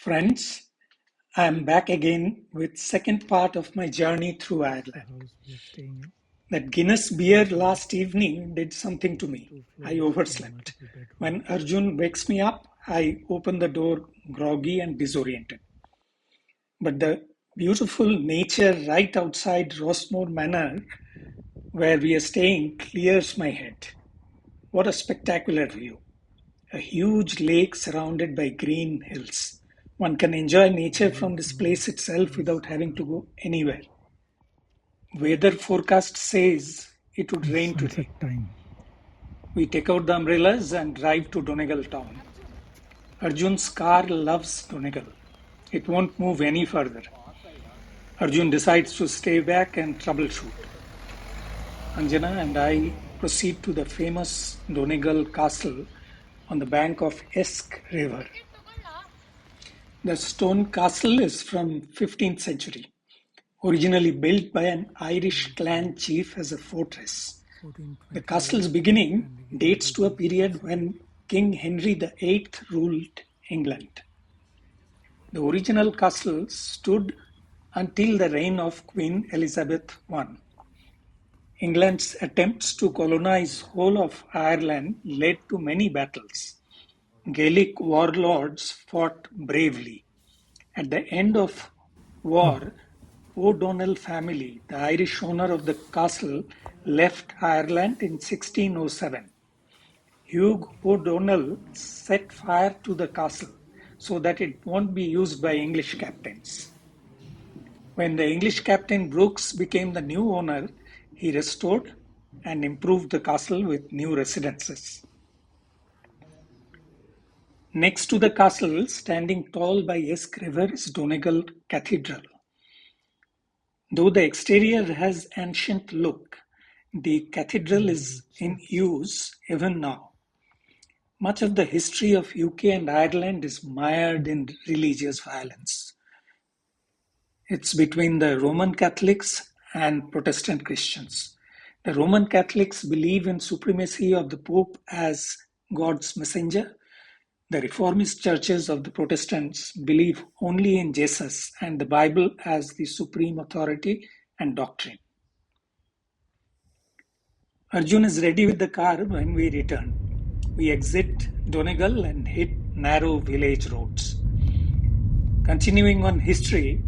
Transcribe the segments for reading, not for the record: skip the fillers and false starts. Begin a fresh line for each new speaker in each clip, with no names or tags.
Friends, I am back again with second part of my journey through
The
Ireland.
house we are staying in,
That Guinness beer last evening did something to me.
two
I
floors and
overslept.
multiple
When
bedrooms.
Arjun wakes me up, I open the door groggy and disoriented. But the beautiful nature right outside Rossmore Manor, where we are staying, clears my head. What a spectacular view! A huge lake surrounded by green hills. One can enjoy
The
nature from
lake
this
now
place itself
is
without having to go anywhere. Weather forecast says it would rain
sunset
today.
time.
We take out the umbrellas and drive to Donegal town. Arjun's car loves Donegal. It won't move any further. Arjun decides to stay back and troubleshoot. Anjana and I proceed to the famous Donegal castle on the bank of Esk River. The stone castle is from 15th century, originally built by an Irish clan chief as a fortress. The castle's
1428
beginning
and the year
dates to a
begins
period
possibly.
when King Henry VIII ruled England. The original castle stood until the reign of Queen Elizabeth I. England's attempts to colonize whole of Ireland led to many battles. Gaelic warlords fought bravely. At the end of war, O'Donnell family, the Irish owner of the castle, left Ireland in 1607. Hugh O'Donnell set fire to the castle so that it won't be used by English captains. When the English captain Brooks became the new owner, he restored and improved the castle with new residences. Next to the castle, standing tall by Esk River, is Donegal Cathedral. Though the exterior has ancient look, the cathedral is
Medieval
in
church.
use even now. Much of the history of UK and Ireland is mired in religious violence. It's between the Roman Catholics and Protestant Christians. The Roman Catholics believe in supremacy of the Pope as God's messenger. The Reformist churches of the Protestants believe only in Jesus and the Bible as the supreme authority and doctrine. Arjun is ready with the car when we return. We exit Donegal and hit narrow village roads. Continuing on history,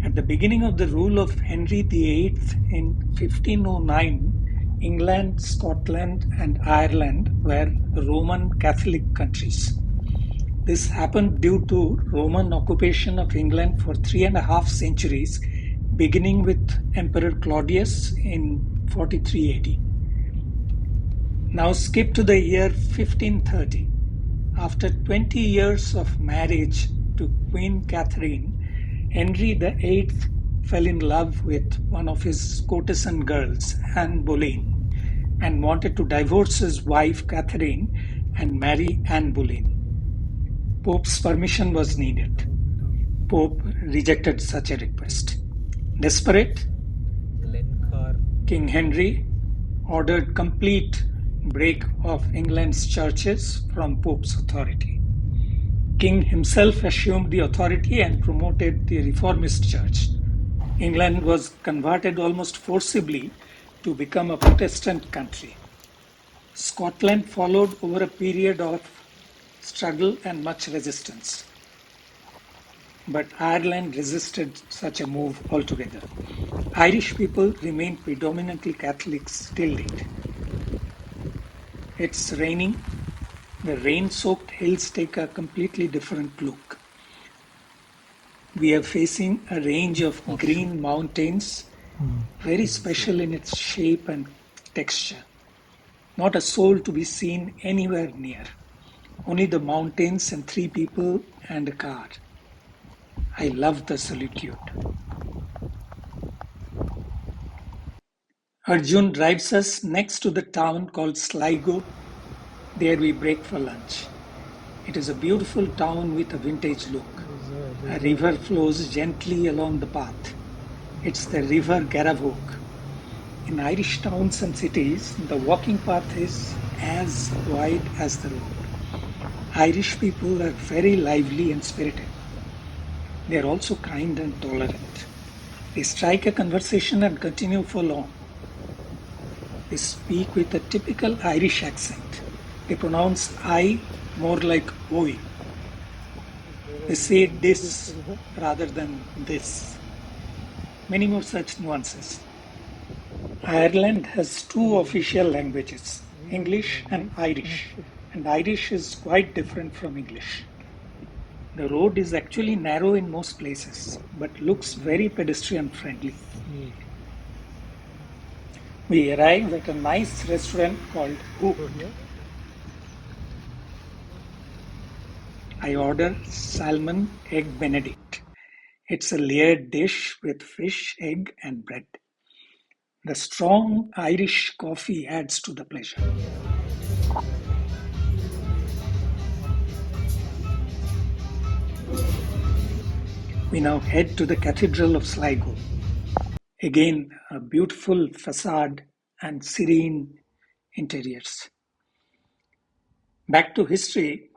at the beginning of the rule of Henry VIII in 1509, England, Scotland, and Ireland were Roman Catholic countries. This happened due to Roman occupation of England for 3.5 centuries, beginning with Emperor Claudius in 43 AD. Now skip to the year 1530. After 20 years of marriage to Queen Catherine, Henry VIII fell in love with one of his courtesan girls, Anne Boleyn, and wanted to divorce his wife Catherine and marry Anne Boleyn. Pope's permission was needed. Pope rejected such a request. Desperate,
Glencar.
King Henry ordered complete break of England's churches from Pope's authority. King himself assumed the authority and promoted the Reformist Church. England was converted almost forcibly to become a Protestant country. Scotland followed over a period of struggle and much resistance. But Ireland resisted such a move altogether. Irish people remained predominantly Catholics till date. It's raining. The rain-soaked hills take a completely different look. We are facing a range of
Horseshoe.
green mountains, very
Easy see.
special in its shape and texture. Not a soul to be seen anywhere near. Only the mountains and three people and a car. I love the solitude. Arjun drives us next to the town called Sligo. There we break for lunch. It is a beautiful town with a vintage look. A
There's a
river
river.
flows gently along the path. It's the River Garavogue. In Irish towns and cities, the walking path is as wide as the road. Irish people are very lively and spirited. They are also kind and tolerant. They strike a conversation and continue for long. They speak with a typical Irish accent. They pronounce I more like oi. They say this rather than this. Many more such nuances. Ireland has two official languages, English and Irish, and Irish is quite different from English. The road is actually narrow in most places, but looks very pedestrian friendly. We arrive at a nice restaurant called Hooked. I order salmon egg benedict. It's a layered dish with fish, egg, and bread. The strong Irish coffee adds to the pleasure. We now head to the Cathedral of Sligo. Again, a beautiful facade and serene interiors. Back to history,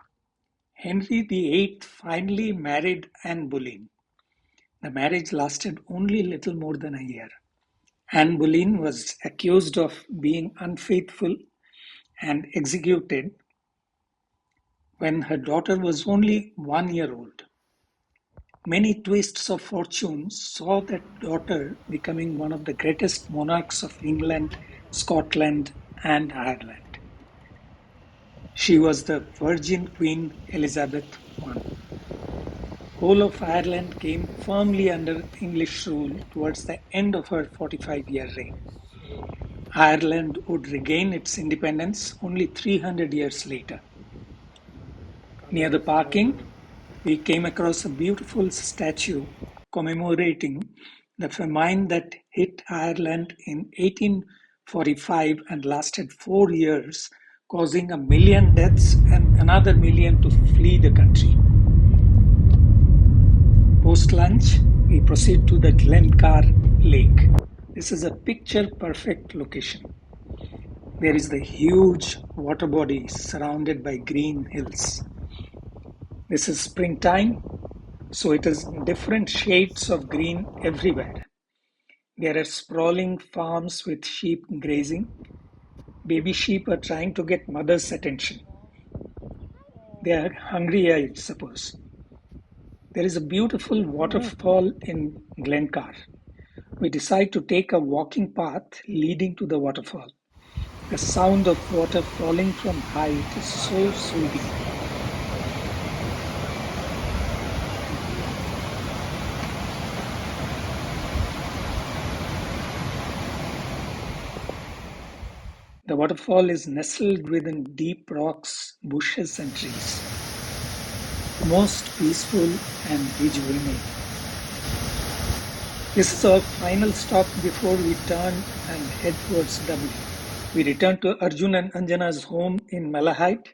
Henry VIII finally married Anne Boleyn. The marriage lasted only little more than a year. Anne Boleyn was accused of being unfaithful and executed when her daughter was only 1 year old. Many twists of fortune saw that daughter becoming one of the greatest monarchs of England, Scotland, and Ireland. She was the Virgin Queen Elizabeth I. Whole of Ireland came firmly under English rule towards the end of her 45-year reign. Ireland would regain its independence only 300 years later. Near the parking, we came across a beautiful statue commemorating the famine that hit Ireland in 1845 and lasted 4 years, causing 1 million deaths and another million to flee the country. Post-lunch, we proceed to the Glencar Lake. This is a picture-perfect location. There is the huge water body surrounded by green hills. This is springtime, so it is different shades of green everywhere. There are sprawling farms with sheep grazing. Baby sheep are trying to get mother's attention. They are hungry, I suppose. There is a beautiful waterfall in Glencar. We decide to take a walking path leading to the waterfall. The sound of water falling from height is so soothing. The waterfall is nestled within deep rocks, bushes, and trees. Most peaceful and rejuvenating. This is our final stop before we turn and head towards Dublin. We return to Arjun and Anjana's home in Malahide.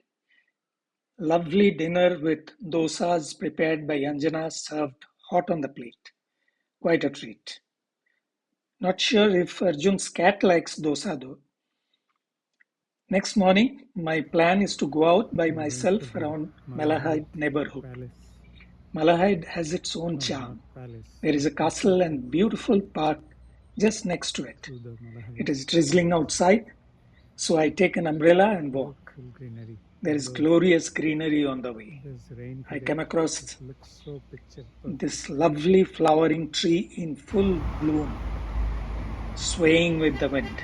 Lovely dinner with dosas prepared by Anjana served hot on the plate. Quite a treat. Not sure if Arjun's cat likes dosa though. Next morning, my plan is to go out by myself around Malahide neighborhood. Malahide has its own charm. There is a castle and beautiful park just next to it. It is drizzling outside, so I take an umbrella and walk. There is glorious greenery on the way. I come across this lovely flowering tree in full bloom, swaying with the wind.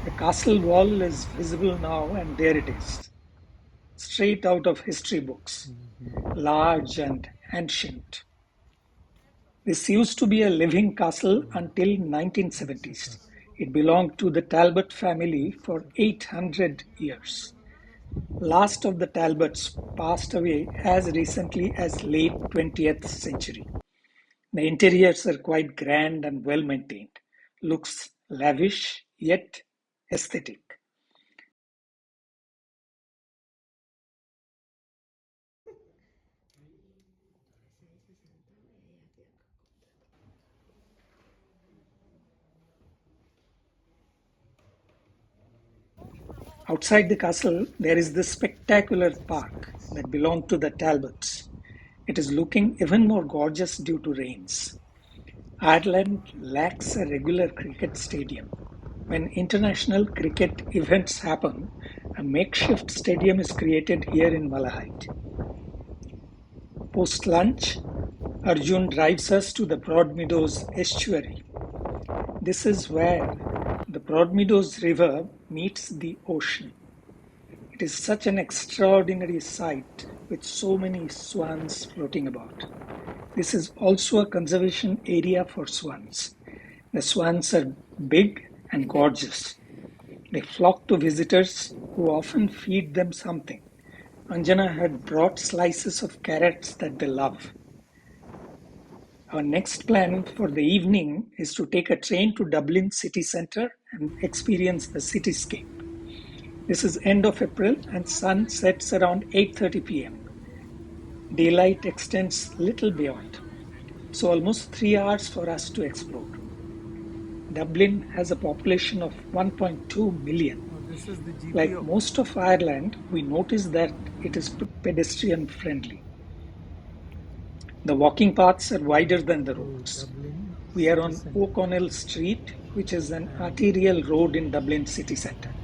The castle wall is visible now, and there it is, straight out of history books, large and ancient. This used to be a living castle until 1970s. It belonged to the Talbot family for 800 years. Last of the Talbots passed away as recently as late 20th century. The interiors are quite grand and well maintained. Looks lavish yet aesthetic. Outside the castle, there is this spectacular park that belonged to the Talbots. It is looking even more gorgeous due to rains. Ireland lacks a regular cricket stadium. When international cricket events happen, a makeshift stadium is created here in Malahide. Post lunch, Arjun drives us to the Broadmeadows estuary. This is where the Broadmeadows River meets the ocean. It is such an extraordinary sight with so many swans floating about. This is also a conservation area for swans. The swans are big and gorgeous. They flock to visitors who often feed them something. Anjana had brought slices of carrots that they love. Our next plan for the evening is to take a train to Dublin city centre and experience the cityscape. This is end of April and sun sets around 8:30 p.m. Daylight extends little beyond, so almost 3 hours for us to explore. Dublin has a population of 1.2 million.
This is the
Like
GPO.
most of Ireland, we notice that it is pedestrian friendly. The walking paths are wider than the
To
roads.
Dublin
We are
city
on
center,
O'Connell Street, which is an
and
arterial road in Dublin city centre.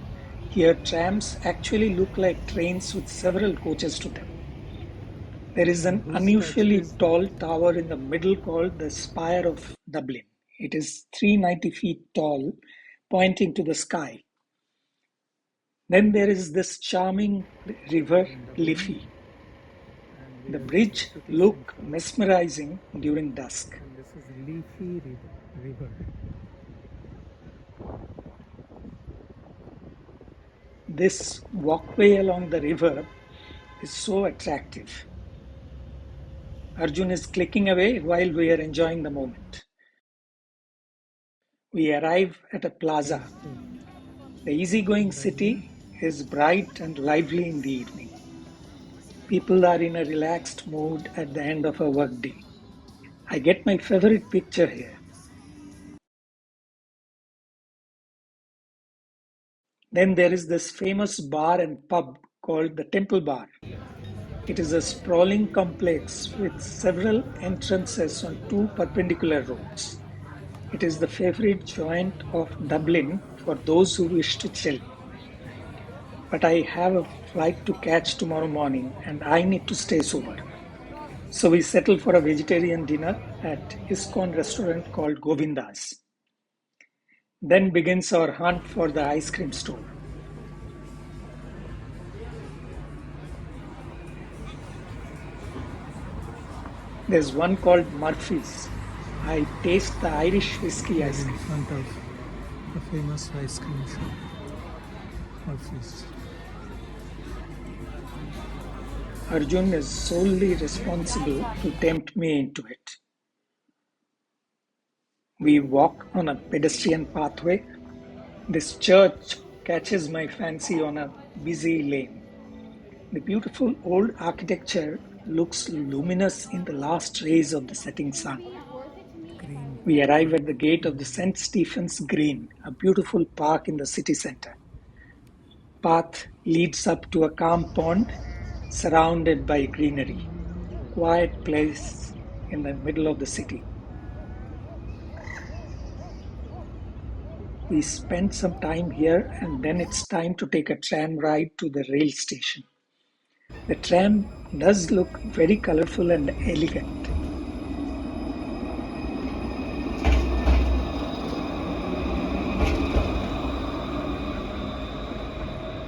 Here, trams actually look like trains with several coaches to them. There is an
whose statue
unusually
is that?
tall tower in the middle called the Spire of Dublin. It is 390 feet tall, pointing to the sky. Then there is this charming river,
In Dublin,
Liffey.
and
The
there is
bridge
city
looked
center,
mesmerizing during dusk.
and this is Leafy River.
This walkway along the river is so attractive. Arjun is clicking away while we are enjoying the moment. We arrive at a plaza.
Yes,
The easygoing
and Arjun,
city is bright and lively in the evening. People are in a relaxed mood at the end of a workday. I get my favorite picture here. Then there is this famous bar and pub called the Temple Bar. It is a sprawling complex with several entrances on two perpendicular roads. It is the favorite joint of Dublin for those who wish to chill. But I have a flight to catch tomorrow morning and I need to stay sober. So we settle for a vegetarian dinner at ISKCON restaurant called Govinda's. Then begins our hunt for the ice cream store. There's one called Murphy's. I taste the Irish whiskey
here
ice
in
cream.
front of the famous ice cream shop, Murphy's.
Arjun is solely responsible to tempt me into it. We walk on a pedestrian pathway. This church catches my fancy on a busy lane. The beautiful old architecture looks luminous in the last rays of the setting sun.
Green
We arrive at the gate of the
building.
St. Stephen's Green, a beautiful park in the city centre. Path leads up to a calm pond surrounded by greenery. Quiet place in the middle of the city. We spend some time here and then it's time to take a tram ride to the rail station. The tram does look very colorful and elegant.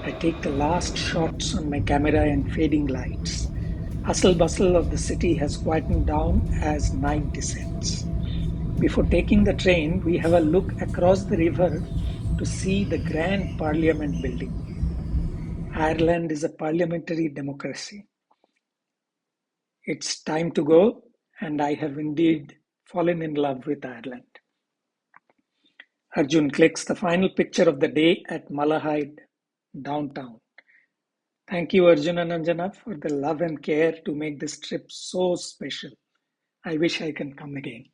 I take the last shots on my camera and fading lights. Hustle bustle of the city has quietened down as night descends. Before taking the train, we have a look across the river to see the grand parliament building. Ireland is a parliamentary democracy. It's time to go, and I have indeed fallen in love with Ireland. Arjun clicks the final picture of the day at Malahide downtown. Thank you, Arjun and Anjana, for the love and care to make this trip so special. I wish I can come again.